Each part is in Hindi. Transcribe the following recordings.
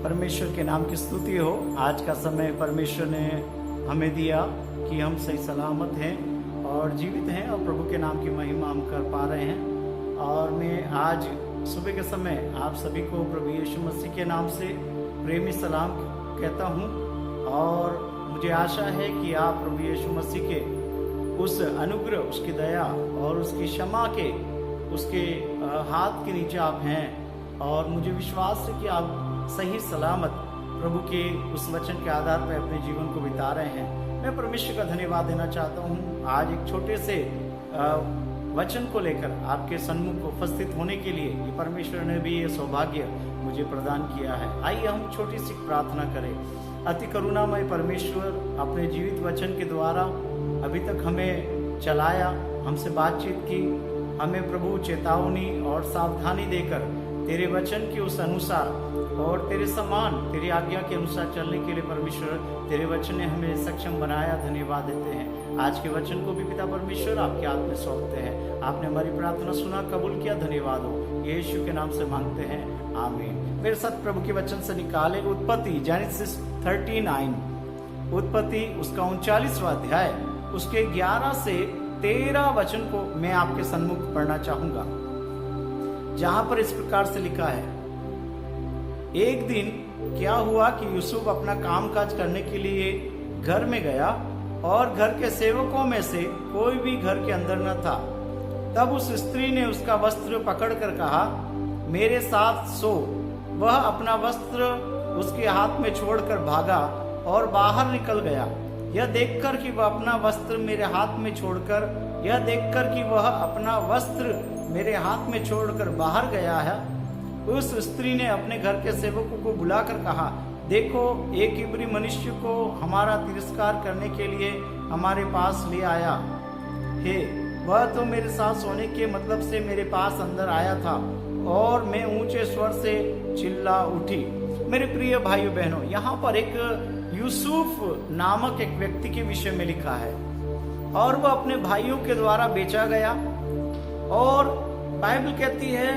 परमेश्वर के नाम की स्तुति हो। आज का समय परमेश्वर ने हमें दिया कि हम सही सलामत हैं और जीवित हैं और प्रभु के नाम की महिमा हम कर पा रहे हैं। और मैं आज सुबह के समय आप सभी को प्रभु यीशु मसीह के नाम से प्रेमी सलाम कहता हूं और मुझे आशा है कि आप प्रभु यीशु मसीह के उस अनुग्रह, उसकी दया और उसकी क्षमा के उसके हाथ के नीचे आप हैं और मुझे विश्वास है कि आप सही सलामत प्रभु के उस वचन के आधार पर अपने जीवन को बिता रहे हैं। मैं परमेश्वर का धन्यवाद देना चाहता हूं। आज एक छोटे से वचन को लेकर आपके सन्मुख उपस्थित होने के लिए ये परमेश्वर ने भी ये सौभाग्य मुझे प्रदान किया है। आइए हम छोटी सी प्रार्थना करें। अति करुणामय परमेश्वर, अपने जीवित वचन के द्वारा अभी तक हमें चलाया, हमसे बातचीत की, हमें प्रभु चेतावनी और सावधानी देकर तेरे वचन के उस अनुसार और तेरे समान, तेरी आज्ञा के अनुसार चलने के लिए परमेश्वर तेरे वचन ने हमें सक्षम बनाया। धन्यवाद देते हैं। आज के वचन को भी पिता परमेश्वर आपके हाथ में सौंपते हैं। आपने हमारी प्रार्थना सुना, कबूल किया, धन्यवाद हो। यीशु के नाम से मांगते हैं, आमीन। मेरे साथ प्रभु के वचन से निकाले उत्पत्ति जेनेसिस 39, उत्पत्ति उसका 39वां अध्याय, उसके 11 से 13 वचन को मैं आपके सन्मुख पढ़ना चाहूंगा, जहां पर इस प्रकार से लिखा है। एक दिन क्या हुआ कि यूसुफ अपना कामकाज करने के लिए घर में गया और घर के सेवकों में से कोई भी घर के अंदर न था। तब उस स्त्री ने उसका वस्त्र पकड़कर कहा, मेरे साथ सो। वह अपना वस्त्र उसके हाथ में छोड़कर भागा और बाहर निकल गया। यह देखकर कि वह अपना वस्त्र मेरे हाथ में छोड़कर बाहर गया है, उस स्त्री ने अपने घर के सेवकों को बुलाकर कहा, देखो, एक इब्री मनुष्य को हमारा तिरस्कार करने के लिए हमारे पास ले आया है। वह तो मेरे साथ सोने के मतलब से मेरे पास अंदर आया था और मैं ऊंचे स्वर से चिल्ला उठी। मेरे प्रिय भाइयों बहनों, यहाँ पर एक यूसुफ नामक एक व्यक्ति के विषय में लिखा है और वह अपने भाइयों के द्वारा बेचा गया। और बाइबल कहती है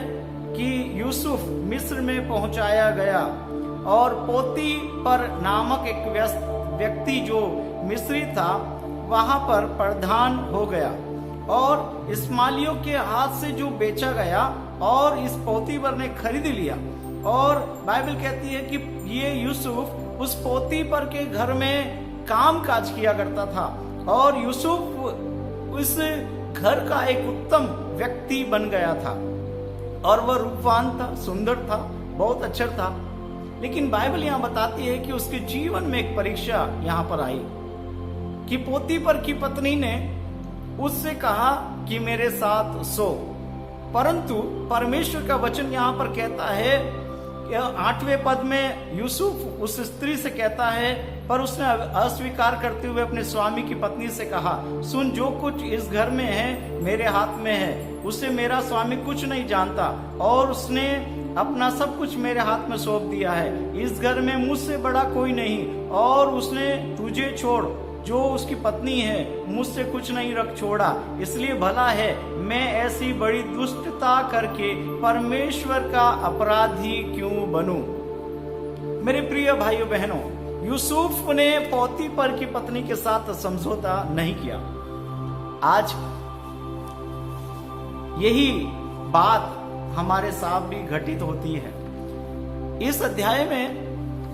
कि यूसुफ मिस्र में पहुंचाया गया और पोतीफर नामक एक व्यक्ति जो मिस्री था वहां पर प्रधान हो गया और इस्माइलियों के हाथ से जो बेचा गया और इस पोतीफर ने खरीद लिया। और बाइबल कहती है कि ये यूसुफ उस पोतीफर के घर में काम काज किया करता था और यूसुफ उस घर का एक उत्तम व्यक्ति बन गया था और वह रूपवान था, सुंदर था, बहुत अच्छा था। लेकिन बाइबल यहाँ बताती है कि उसके जीवन में एक परीक्षा यहाँ पर आई कि पोतीफर की पत्नी ने उससे कहा कि मेरे साथ सो। परंतु परमेश्वर का वचन यहाँ पर कहता है, 8वें पद में यूसुफ उस स्त्री से कहता है, पर उसने अस्वीकार करते हुए अपने स्वामी की पत्नी से कहा, सुन, जो कुछ इस घर में है मेरे हाथ में है, उसे मेरा स्वामी कुछ नहीं जानता और उसने अपना सब कुछ मेरे हाथ में सौंप दिया है। इस घर में मुझसे बड़ा कोई नहीं और उसने तुझे छोड़, जो उसकी पत्नी है, मुझसे कुछ नहीं रख छोड़ा। इसलिए भला है मैं ऐसी बड़ी दुष्टता करके परमेश्वर का अपराधी क्यों बनूं। मेरे प्रिय भाइयों बहनों, यूसुफ ने पोतीफर की पत्नी के साथ समझौता नहीं किया। आज यही बात हमारे साथ भी घटित होती है। इस अध्याय में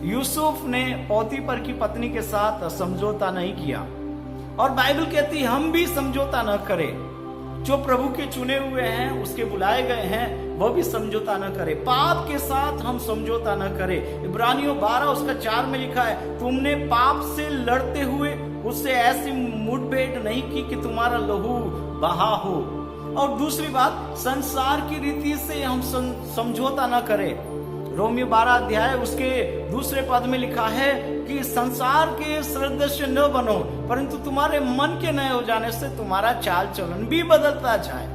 यूसुफ ने पोतीफर की पत्नी के साथ समझौता नहीं किया और बाइबल कहती है हम भी समझौता न करें। जो प्रभु के चुने हुए हैं, उसके बुलाए गए हैं, वह भी समझौता न करे। पाप के साथ हम समझौता न करें। इब्रानियों 12 उसका 4 में लिखा है, तुमने पाप से लड़ते हुए उससे ऐसी मुठभेड़ नहीं की कि तुम्हारा लहू बहा हो। और दूसरी बात, संसार की रीति से हम समझौता न करें। रोमियो 12 अध्याय उसके 2 पद में लिखा है कि संसार के सदृश न बनो, परंतु तुम्हारे मन के नए हो जाने से तुम्हारा चाल चलन भी बदलता जाए।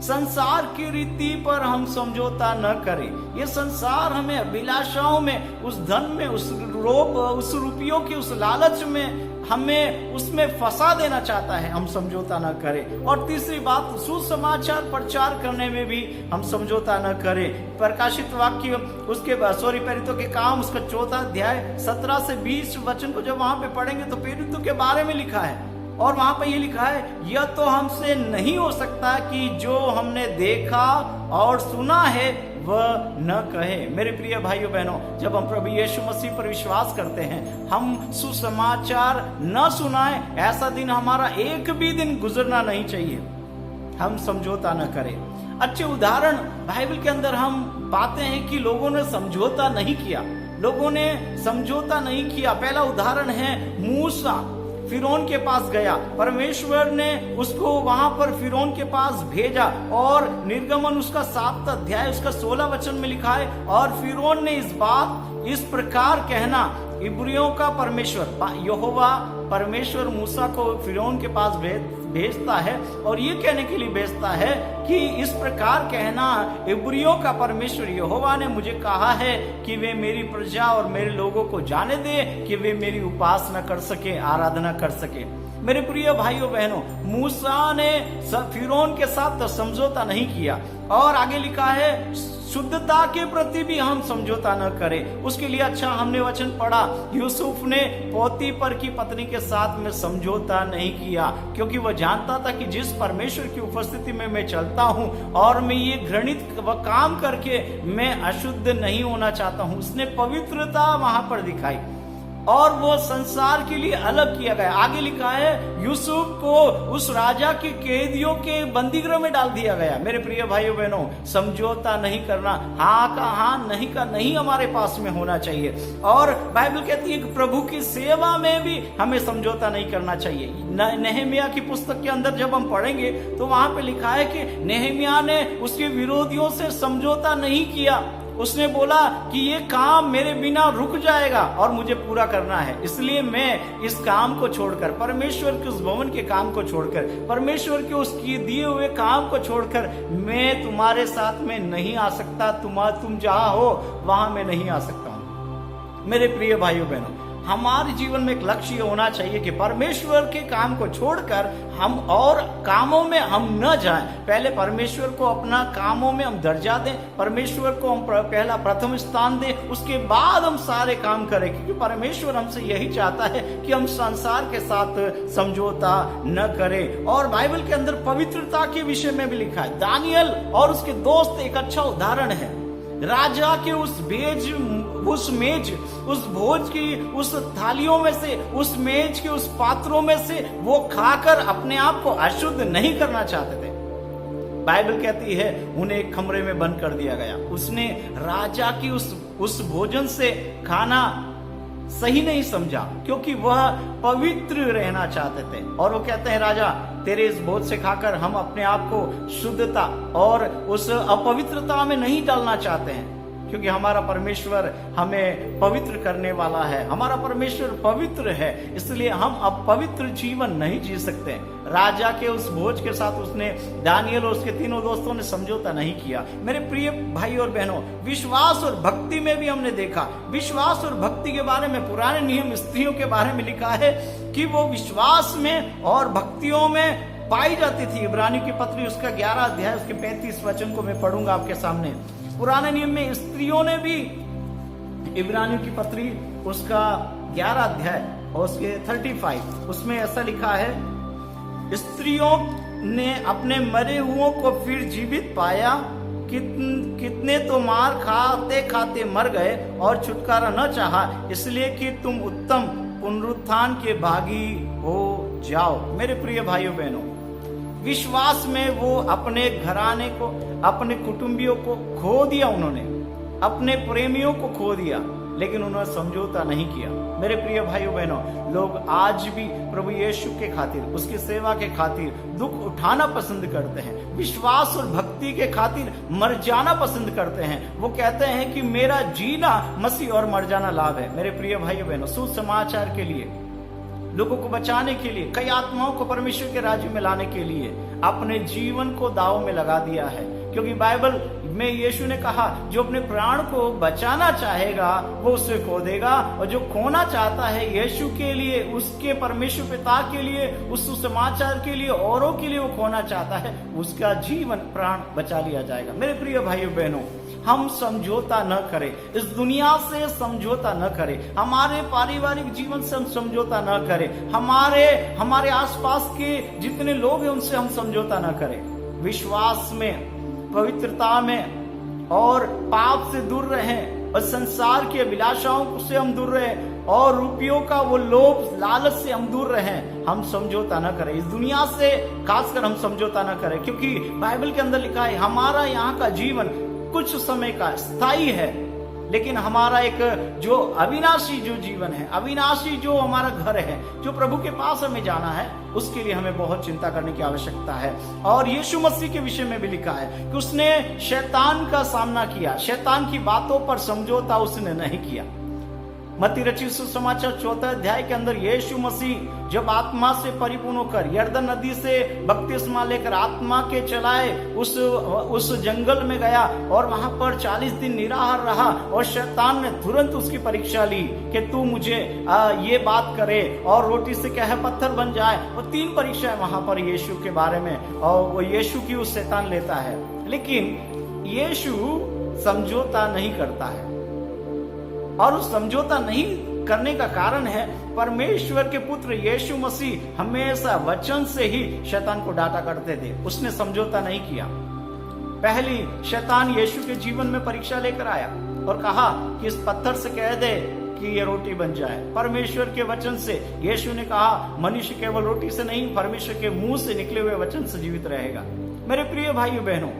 संसार की रीति पर हम समझौता न करें। ये संसार हमें अभिलाषाओं में, उस धन में, उस रुपयों के उस लालच में हमें उसमें फंसा देना चाहता है, हम समझौता न करें। और तीसरी बात, सुसमाचार प्रचार करने में भी हम समझौता न करें। प्रकाशित वाक्य उसके प्रेरितों के काम उसका 4 अध्याय 17 से 20 वचन को जब वहां पे पढ़ेंगे तो प्रेरितों के बारे में लिखा है, और वहां पे ये लिखा है, यह तो हमसे नहीं हो सकता कि जो हमने देखा और सुना है वह न कहे। मेरे प्रिय भाइयों बहनों, जब हम प्रभु यीशु मसीह पर विश्वास करते हैं, हम सुसमाचार न सुनाएं, ऐसा दिन हमारा एक भी दिन गुजरना नहीं चाहिए। हम समझौता न करें। अच्छे उदाहरण बाइबल के अंदर हम पाते हैं कि लोगों ने समझौता नहीं किया, लोगों ने समझौता नहीं किया। पहला उदाहरण है मूसा, फिरौन के पास गया, परमेश्वर ने उसको वहां पर फिरौन के पास भेजा, और निर्गमन उसका 7 अध्याय उसका 16 वचन में लिखा है, और फिरौन ने इस प्रकार कहना, इब्रियों का परमेश्वर यहोवा परमेश्वर मूसा को फिरौन के पास भेजता है, और ये कहने के लिए भेजता है कि इस प्रकार कहना, इब्रियों का परमेश्वर यहोवा ने मुझे कहा है कि वे मेरी प्रजा और मेरे लोगों को जाने दे कि वे मेरी उपासना कर सके, आराधना कर सके। मेरे प्रिय भाइयों बहनों, मूसा ने फिरौन के साथ समझौता नहीं किया, और आगे लिखा है शुद्धता के प्रति भी हम समझौता न करें। उसके लिए अच्छा हमने वचन पढ़ा, यूसुफ ने पोतीफर की पत्नी के साथ में समझौता नहीं किया, क्योंकि वह जानता था कि जिस परमेश्वर की उपस्थिति में मैं चलता हूं और मैं ये घृणित काम करके मैं अशुद्ध नहीं होना चाहता हूं। उसने पवित्रता वहां पर दिखाई, और वो संसार के लिए अलग किया गया। आगे लिखा है यूसुफ को उस राजा के कैदियों के बंदीगृह में डाल दिया गया। मेरे प्रिय भाइयों बहनों, समझौता नहीं करना, हाँ का हाँ, नहीं का नहीं हमारे पास में होना चाहिए। और बाइबल कहती है कि प्रभु की सेवा में भी हमें समझौता नहीं करना चाहिए। नेहमिया की पुस्तक के अंदर जब हम पढ़ेंगे तो वहां पे लिखा है कि नेहमिया ने उसके विरोधियों से समझौता नहीं किया। उसने बोला कि ये काम मेरे बिना रुक जाएगा और मुझे पूरा करना है, इसलिए मैं इस काम को छोड़कर, परमेश्वर के उस भवन के काम को छोड़कर, परमेश्वर के उसकी दिए हुए काम को छोड़कर मैं तुम्हारे साथ में नहीं आ सकता। तुम जहां हो वहां मैं नहीं आ सकता हूं। मेरे प्रिय भाइयों बहनों, हमारे जीवन में एक लक्ष्य होना चाहिए कि परमेश्वर के काम को छोड़कर हम और कामों में हम न जाएं। पहले परमेश्वर को अपना कामों में हम दर्जा दें, परमेश्वर को हम पहला प्रथम स्थान दें, उसके बाद हम सारे काम करें, क्योंकि परमेश्वर हमसे यही चाहता है कि हम संसार के साथ समझौता न करें। और बाइबल के अंदर पवित्रता के विषय में भी लिखा है। दानियल और उसके दोस्त एक अच्छा उदाहरण है। राजा के उस मेज, उस भोज की उस थालियों में से, उस मेज के उस पात्रों में से वो खाकर अपने आप को अशुद्ध नहीं करना चाहते थे। बाइबल कहती है उन्हें एक कमरे में बंद कर दिया गया। उसने राजा की उस भोजन से खाना सही नहीं समझा, क्योंकि वह पवित्र रहना चाहते थे। और वो कहते हैं, राजा तेरे इस भोज से खाकर हम अपने आप को शुद्धता और उस अपवित्रता में नहीं डालना चाहते हैं, क्योंकि हमारा परमेश्वर हमें पवित्र करने वाला है। हमारा परमेश्वर पवित्र है, इसलिए हम अब पवित्र जीवन नहीं जी सकते। राजा के उस भोज के साथ उसने, दानियल और उसके तीनों दोस्तों ने समझौता नहीं किया। मेरे प्रिय भाई और बहनों, विश्वास और भक्ति में भी हमने देखा, विश्वास और भक्ति के बारे में पुराने नियम स्त्रियों के बारे में लिखा है कि वो विश्वास में और भक्तियों में पाई जाती थी। इब्रानियों की पत्री उसका 11 अध्याय उसके 35 वचन को मैं पढ़ूंगा आपके सामने। पुराने नियम में स्त्रियों ने भी, इब्रानियों की पत्री उसका 11 अध्याय और उसके 35 उसमें ऐसा लिखा है, स्त्रियों ने अपने मरे हुओं को फिर जीवित पाया, कितने तो मार खाते खाते मर गए और छुटकारा न चाहा, इसलिए कि तुम उत्तम पुनरुत्थान के भागी हो जाओ। मेरे प्रिय भाइयों बहनों, विश्वास में वो अपने घराने को, अपने कुटुंबियों को खो दिया, उन्होंने अपने प्रेमियों को खो दिया, लेकिन उन्होंने समझौता नहीं किया। मेरे प्रिय भाइयों बहनों, लोग आज भी प्रभु यीशु के खातिर, उसकी सेवा के खातिर दुख उठाना पसंद करते हैं, विश्वास और भक्ति के खातिर मर जाना पसंद करते हैं। वो कहते हैं कि मेरा जीना मसीह और मर जाना लाभ है। मेरे प्रिय भाइयों बहनों, सुसमाचार के लिए लोगों को बचाने के लिए, कई आत्माओं को परमेश्वर के राज्य में लाने के लिए अपने जीवन को दांव में लगा दिया है। क्योंकि बाइबल में यीशु ने कहा, जो अपने प्राण को बचाना चाहेगा वो उसे खो देगा, और जो खोना चाहता है यीशु के लिए, उसके परमेश्वर पिता के लिए, उस सुसमाचार के लिए, औरों के लिए वो खोना चाहता है, उसका जीवन प्राण बचा लिया जाएगा। मेरे प्रिय भाइयों बहनों, हम समझौता न करें, इस दुनिया से समझौता न करें, हमारे पारिवारिक जीवन से हम समझौता न करें, हमारे आसपास के जितने लोग हैं उनसे हम समझौता न करें। विश्वास में, पवित्रता में और पाप से दूर रहें, और संसार की अभिलाषाओं से हम दूर रहें, और रुपयों का वो लोभ लालच से हम दूर रहें। हम समझौता न करें, इस दुनिया से खासकर हम समझौता न करें, क्योंकि बाइबल के अंदर लिखा है हमारा यहाँ का जीवन कुछ समय का स्थायी है, लेकिन हमारा एक जो अविनाशी जो जीवन है, अविनाशी जो हमारा घर है, जो प्रभु के पास हमें जाना है, उसके लिए हमें बहुत चिंता करने की आवश्यकता है। और यीशु मसीह के विषय में भी लिखा है कि उसने शैतान का सामना किया, शैतान की बातों पर समझौता उसने नहीं किया। मत्ती रचित सुसमाचार 4 अध्याय के अंदर यीशु मसीह जब आत्मा से परिपूर्ण होकर यरदन नदी से बपतिस्मा लेकर आत्मा के चलाए उस जंगल में गया, और वहां पर 40 दिन निराहार रहा, और शैतान ने तुरंत उसकी परीक्षा ली कि तू मुझे ये बात करे और रोटी से क्या है पत्थर बन जाए। और 3 परीक्षाएं वहां पर यीशु के बारे में, और वो यीशु की उस शैतान लेता है, लेकिन यीशु समझौता नहीं करता है। और उस समझौता नहीं करने का कारण है, परमेश्वर के पुत्र यीशु मसीह हमेशा वचन से ही शैतान को डांटा करते थे, उसने समझौता नहीं किया। पहली शैतान यीशु के जीवन में परीक्षा लेकर आया और कहा कि इस पत्थर से कह दे कि ये रोटी बन जाए। परमेश्वर के वचन से यीशु ने कहा, मनुष्य केवल रोटी से नहीं, परमेश्वर के मुंह से निकले हुए वचन से जीवित रहेगा। मेरे प्रिय भाइयों बहनों,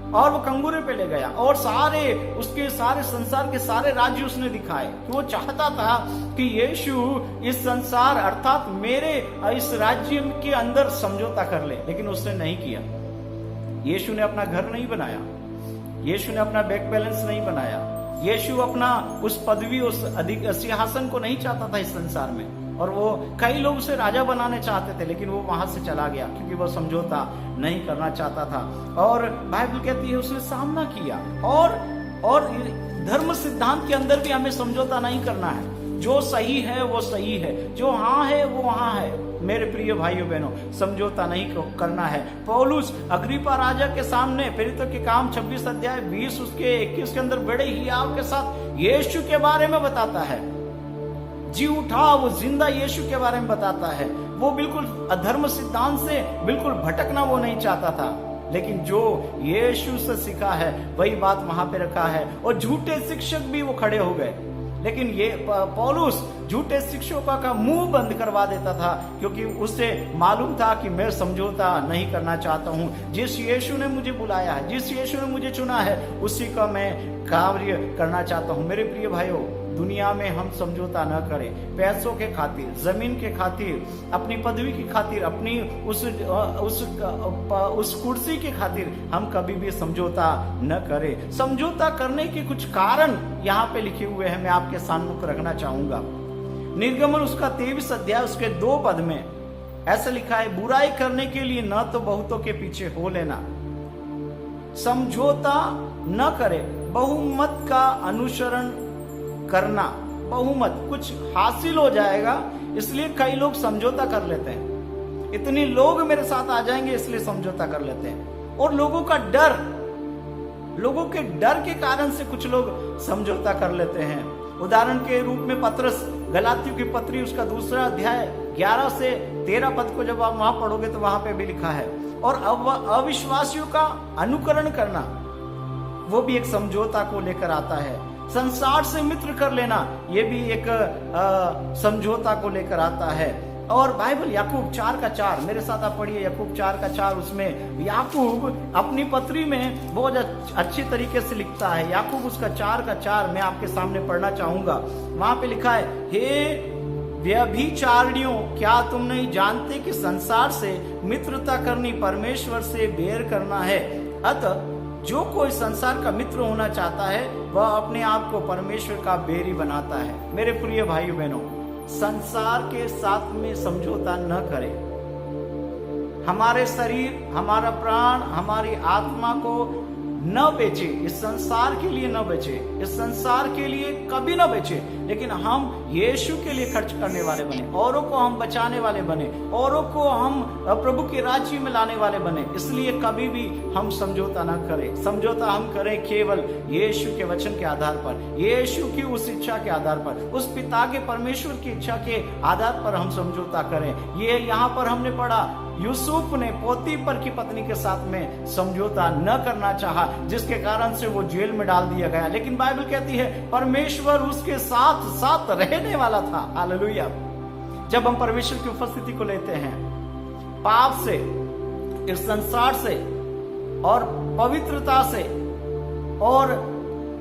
और वो कंगूरे पे ले गया, और उसके सारे संसार के सारे राज्य उसने दिखाए कि वो चाहता था कि यीशु इस संसार अर्थात मेरे इस राज्य के अंदर समझौता कर ले, लेकिन उसने नहीं किया। यीशु ने अपना घर नहीं बनाया, यीशु ने अपना बैंक बैलेंस नहीं बनाया, यीशु अपना उस पदवी, उस अधिक सिंहासन को नहीं चाहता था इस संसार में। और वो कई लोग उसे राजा बनाने चाहते थे, लेकिन वो वहां से चला गया क्योंकि वो समझौता नहीं करना चाहता था। और बाइबल कहती है उसने सामना किया, और धर्म सिद्धांत के अंदर भी हमें समझौता नहीं करना है। जो सही है वो सही है, जो हाँ है वो वहां है। मेरे प्रिय भाइयों बहनों, समझौता नहीं करना है। पौलुस अग्रिप्पा राजा के सामने प्रेरितों के काम 26 अध्याय 20 उसके 21 के अंदर बड़े हियाव के साथ यीशु के बारे में बताता है, जी उठा, वो जिंदा यीशु के बारे में बताता है। वो बिल्कुल अधर्म सिद्धांत से बिल्कुल भटकना वो नहीं चाहता था, लेकिन जो यीशु से सीखा है वही बात वहां पे रखा है। और झूठे शिक्षक भी वो खड़े हो गए, लेकिन ये पौलुस झूठे शिक्षकों का मुंह बंद करवा देता था, क्योंकि उसे मालूम था कि मैं समझौता नहीं करना चाहता हूं। जिस यीशु ने मुझे बुलाया है, जिस यीशु ने मुझे चुना है, उसी का मैं कार्य करना चाहता हूं। मेरे प्रिय भाइयों, दुनिया में हम समझौता न करें। पैसों के खातिर, जमीन के खातिर, अपनी पदवी की खातिर, अपनी उस कुर्सी के खातिर हम कभी भी समझौता न करें। समझौता करने के कुछ कारण यहाँ पे लिखे हुए हैं, मैं आपके सामने रखना चाहूंगा। निर्गमन उसका 23 अध्याय उसके 2 पद में ऐसा लिखा है, बुराई करने के लिए न तो बहुतों के पीछे हो लेना, समझौता न करे, बहुमत का अनुसरण करना। बहुमत कुछ हासिल हो जाएगा इसलिए कई लोग समझौता कर लेते हैं, इतने लोग मेरे साथ आ जाएंगे इसलिए समझौता कर लेते हैं। और लोगों के डर के कारण से कुछ लोग समझौता कर लेते हैं। उदाहरण के रूप में पतरस, गलातियों की पत्री उसका 2 अध्याय 11 से 13 पद को जब आप वहां पढ़ोगे तो वहां पे भी लिखा है, और अविश्वासियों का अनुकरण करना वो भी एक समझौता को लेकर आता है। संसार से मित्र कर लेना ये भी एक समझौता को लेकर आता है। और बाइबल याकूब 4:4, मेरे साथ आप पढ़िए याकूब 4:4, उसमें याकूब अपनी पत्री में बहुत अच्छी तरीके से लिखता है। याकूब उसका 4:4 मैं आपके सामने पढ़ना चाहूंगा। वहां पे लिखा है, हे व्यभिचारिणियों, क्या तुम नहीं जानते कि संसार से मित्रता करनी परमेश्वर से बैर करना है? अतः जो कोई संसार का मित्र होना चाहता है वह अपने आप को परमेश्वर का बैरी बनाता है। मेरे प्रिय भाइयों बहनों, संसार के साथ में समझौता न करें। हमारे शरीर, हमारा प्राण, हमारी आत्मा को न बेचे, इस संसार के लिए न बेचे, इस संसार के लिए कभी न बेचे, लेकिन हम यीशु के लिए खर्च करने वाले बने, औरों को हम बचाने वाले बने, औरों को हम प्रभु के राज्य में लाने वाले बने। इसलिए कभी भी हम समझौता न करें। समझौता हम करें केवल यीशु के वचन के आधार पर, यीशु की उस इच्छा के आधार पर, उस पिता के परमेश्वर की इच्छा के आधार पर हम समझौता करें। ये यहाँ पर हमने पढ़ा, यूसुफ ने पोतीफर की पत्नी के साथ में समझौता न करना चाहा, जिसके कारण से वो जेल में डाल दिया गया। लेकिन बाइबल कहती है परमेश्वर उसके साथ साथ रहने वाला था। हालेलुया। जब हम परमेश्वर की उपस्थिति को लेते हैं, पाप से, इस संसार से और पवित्रता से और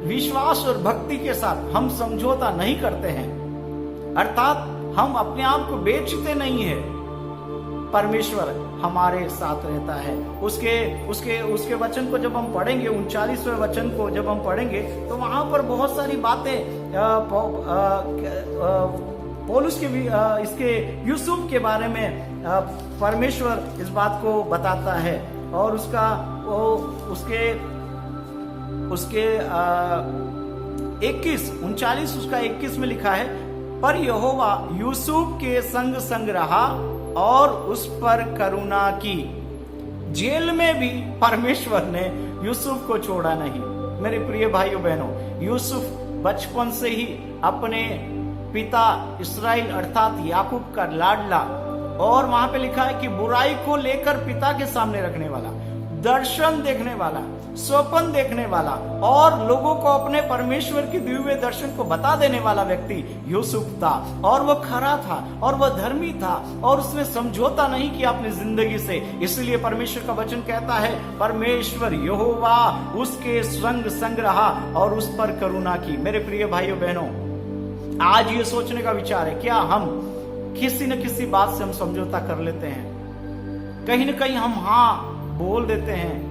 विश्वास और भक्ति के साथ हम समझौता नहीं करते हैं, अर्थात हम अपने आप को बेचते नहीं है, परमेश्वर हमारे साथ रहता है। उसके वचन को जब हम पढ़ेंगे, 39वें वचन को जब हम पढ़ेंगे, तो वहां पर बहुत सारी बातें पौलुस के भी इसके यूसुफ के बारे में परमेश्वर इस बात को बताता है। और उसके 21 में लिखा है, पर यहोवा यूसुफ के संग संग रहा और उस पर करुणा की। जेल में भी परमेश्वर ने यूसुफ को छोड़ा नहीं। मेरे प्रिय भाइयों बहनों, यूसुफ बचपन से ही अपने पिता इस्राएल अर्थात याकूब का लाडला, और वहां पे लिखा है कि बुराई को लेकर पिता के सामने रखने वाला, दर्शन देखने वाला, स्वप्न देखने वाला और लोगों को अपने परमेश्वर की दिए हुए दर्शन को बता देने वाला व्यक्ति यूसुफ था। और वह खरा था और वह धर्मी था और उसने समझौता नहीं किया अपनी जिंदगी से। इसलिए परमेश्वर का वचन कहता है, परमेश्वर यहोवा उसके संग संग रहा और उस पर करुणा की। मेरे प्रिय भाइयों बहनों, आज ये सोचने का विचार है, क्या हम किसी न किसी बात से हम समझौता कर लेते हैं? कहीं न कहीं हम हाँ बोल देते हैं,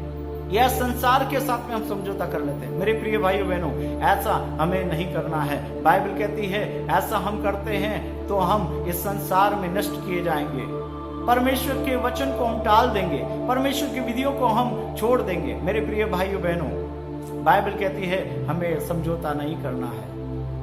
यह संसार के साथ में हम समझौता कर लेते हैं। मेरे प्रिय भाइयों बहनों, ऐसा हमें नहीं करना है। बाइबल कहती है ऐसा हम करते हैं तो हम इस संसार में नष्ट किए जाएंगे, परमेश्वर के वचन को हम टाल देंगे, परमेश्वर की विधियों को हम छोड़ देंगे। मेरे प्रिय भाइयों बहनों, बाइबल कहती है हमें समझौता नहीं करना है।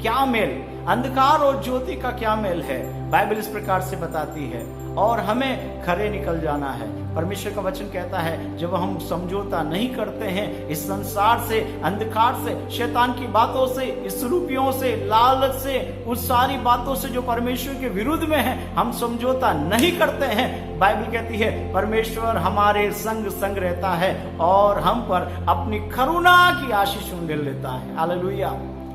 क्या मेल, अंधकार और ज्योति का क्या मेल है? बाइबल इस प्रकार से बताती है, और हमें खरे निकल जाना है। परमेश्वर का वचन कहता है जब हम समझौता नहीं करते हैं इस संसार से, अंधकार से, शैतान की बातों से, इस रूपियों से, लालच से, उस सारी बातों से जो परमेश्वर के विरुद्ध में है, हम समझौता नहीं करते हैं। बाइबल कहती है परमेश्वर हमारे संग संग रहता है और हम पर अपनी करुणा की आशीष उंडेल लेता है। हालेलुया।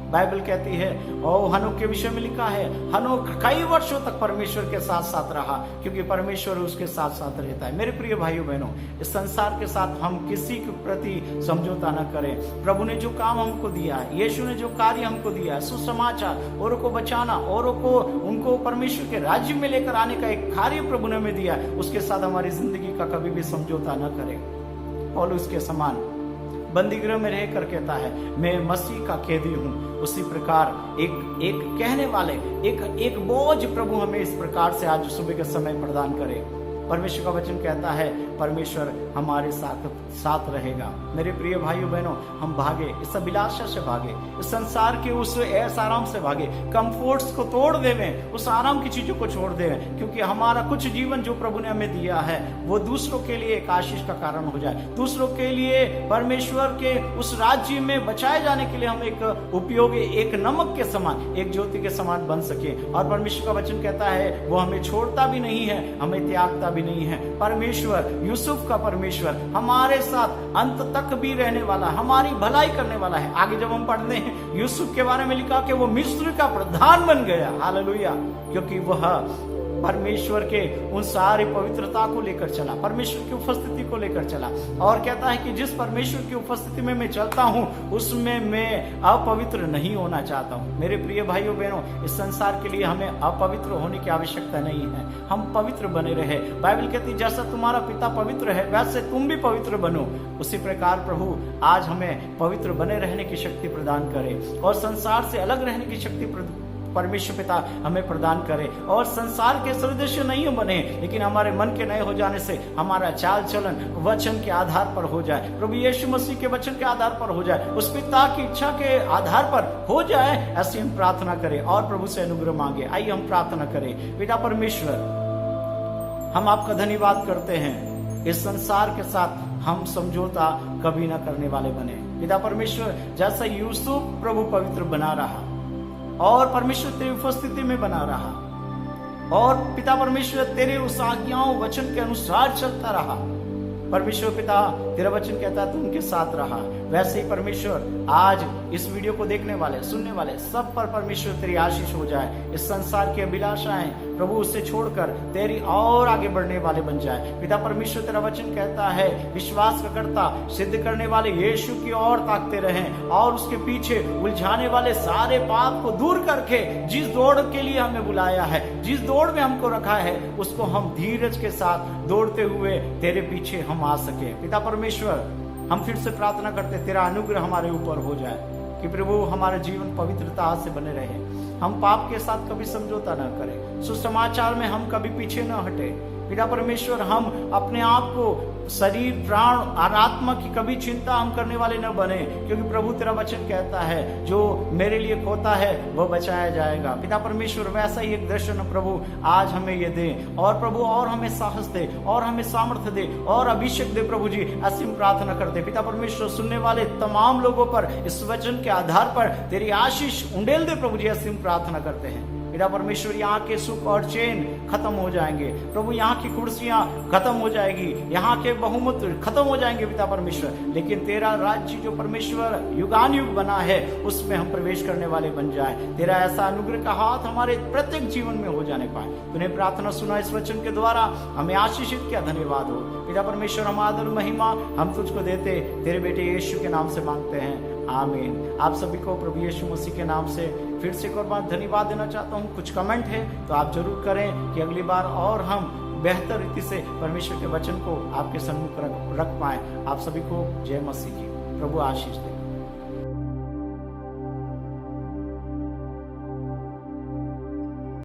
बाइबल कहती है, और हनोक के विषय में लिखा है, हनोक कई वर्षों तक परमेश्वर के साथ साथ रहा, क्योंकि परमेश्वर उसके साथ साथ रहता है। मेरे प्रिय भाइयों बहनों, इस संसार के साथ हम किसी के प्रति समझौता न करें। प्रभु ने जो काम हमको दिया है, यीशु ने जो कार्य हमको दिया है, सुसमाचार, औरों को बचाना, औरों को उनको परमेश्वर के राज्य में लेकर आने का एक कार्य प्रभु ने हमें दिया है, उसके साथ हमारी जिंदगी का कभी भी समझौता न करें। पौलुस के समान बंदी गृह में रहकर कहता है मैं मसीह का कैदी हूं, उसी प्रकार एक कहने वाले, एक बोझ प्रभु हमें इस प्रकार से आज सुबह के समय प्रदान करे। परमेश्वर का वचन कहता है परमेश्वर हमारे साथ रहेगा। मेरे प्रिय भाइयों बहनों, हम भागे, इस अभिलाषा से भागे, इस संसार के उस ऐस आराम से भागे, कंफर्ट्स को तोड़ देवें, उस आराम की चीजों को छोड़ देवें, क्योंकि हमारा कुछ जीवन जो प्रभु ने हमें दिया है वो दूसरों के लिए एक आशीष का कारण हो जाए, दूसरों के लिए परमेश्वर के उस राज्य में बचाए जाने के लिए हम एक उपयोगी, एक नमक के समान, एक ज्योति के समान बन सके। और परमेश्वर का वचन कहता है वो हमें छोड़ता भी नहीं है, हमें त्यागता भी नहीं है। परमेश्वर, यूसुफ का परमेश्वर हमारे साथ अंत तक भी रहने वाला, हमारी भलाई करने वाला है। आगे जब हम पढ़ते हैं यूसुफ के बारे में लिखा कि वो मिस्र का प्रधान बन गया। हालेलुया। क्योंकि वह परमेश्वर के उन सारी पवित्रता को लेकर चला, परमेश्वर की उपस्थिति को लेकर चला, और कहता है कि जिस परमेश्वर की उपस्थिति में मैं चलता हूं उसमें मैं अपवित्र नहीं होना चाहता हूं। मेरे प्रिय भाइयों बहनों, इस संसार के लिए हमें अपवित्र होने की आवश्यकता नहीं है, हम पवित्र बने रहे। बाइबल कहती है जैसा तुम्हारा पिता पवित्र है वैसे तुम भी पवित्र बनो। उसी प्रकार प्रभु आज हमें पवित्र बने रहने की शक्ति प्रदान करे और संसार से अलग रहने की शक्ति परमेश्वर पिता हमें प्रदान करे और संसार के सदृश नहीं बने, लेकिन हमारे मन के नए हो जाने से हमारा चाल चलन वचन के आधार पर हो जाए, प्रभु यीशु मसीह के वचन के आधार पर हो जाए, उस पिता की इच्छा के आधार पर हो जाए। ऐसी हम प्रार्थना करें और प्रभु से अनुग्रह मांगे। आइए हम प्रार्थना करें। पिता परमेश्वर, हम आपका धन्यवाद करते हैं, इस संसार के साथ हम समझौता कभी ना करने वाले बने। पिता परमेश्वर, जैसा यूसुफ प्रभु पवित्र बना रहा और परमेश्वर तेरी उपस्थिति में बना रहा और पिता परमेश्वर तेरे उस आज्ञाओं वचन के अनुसार चलता रहा, परमेश्वर पिता तेरा वचन कहता है तू उनके साथ रहा। वैसे ही परमेश्वर आज इस वीडियो को देखने वाले सुनने वाले सब पर परमेश्वर तेरी आशीष हो जाए। इस संसार की अभिलाषाएं प्रभु उससे छोड़कर तेरी और आगे बढ़ने वाले बन जाए। पिता परमेश्वर तेरा वचन कहता है विश्वास का कर्ता सिद्ध करने वाले यीशु की ओर ताकते रहें और उसके पीछे उलझाने वाले सारे पाप को दूर करके जिस दौड़ के लिए हमें बुलाया है, जिस दौड़ में हमको रखा है, उसको हम धीरज के साथ दौड़ते हुए तेरे पीछे हम आ सके। पिता परमेश्वर, हम फिर से प्रार्थना करते तेरा अनुग्रह हमारे ऊपर हो जाए कि प्रभु हमारा जीवन पवित्रता से बने रहे, हम पाप के साथ कभी समझौता न करें, सुसमाचार में हम कभी पीछे न हटे। पिता परमेश्वर, हम अपने आप को शरीर प्राण और आत्मा की कभी चिंता हम करने वाले न बने, क्योंकि प्रभु तेरा वचन कहता है जो मेरे लिए खोता है वह बचाया जाएगा। पिता परमेश्वर, वैसा ही एक दर्शन प्रभु आज हमें ये दे और प्रभु और हमें साहस दे और हमें सामर्थ्य दे और अभिषेक दे। प्रभु जी ऐसी हम प्रार्थना करते। पिता परमेश्वर, सुनने वाले तमाम लोगों पर इस वचन के आधार पर तेरी आशीष उंडेल दे। प्रभु जी ऐसी हम प्रार्थना करते हैं। पिता परमेश्वर, यहाँ के सुख और चैन खत्म हो जाएंगे प्रभु, यहाँ की कुर्सियां खत्म हो जाएगी, यहाँ के बहुमत खत्म हो जाएंगे पिता परमेश्वर, लेकिन तेरा राज्य जो परमेश्वर युगान युग बना है उसमें हम प्रवेश करने वाले बन जाए। तेरा ऐसा अनुग्रह का हाथ हमारे प्रत्येक जीवन में हो जाने पाए। तूने प्रार्थना सुना इस वचन के द्वारा, हमें आशीषित किया, धन्यवाद हो। पिता परमेश्वर, हम आदर महिमा हम तुझको देते तेरे बेटे यीशु के नाम से मांगते हैं, आमीन। आप सभी को प्रभु यीशु मसीह के नाम से फिर से एक और बार धन्यवाद देना चाहता हूँ। कुछ कमेंट है तो आप जरूर करें कि अगली बार और हम बेहतर रीति से परमेश्वर के वचन को आपके सम्मुख रख पाएं। आप सभी को जय मसीह की, प्रभु आशीष दे।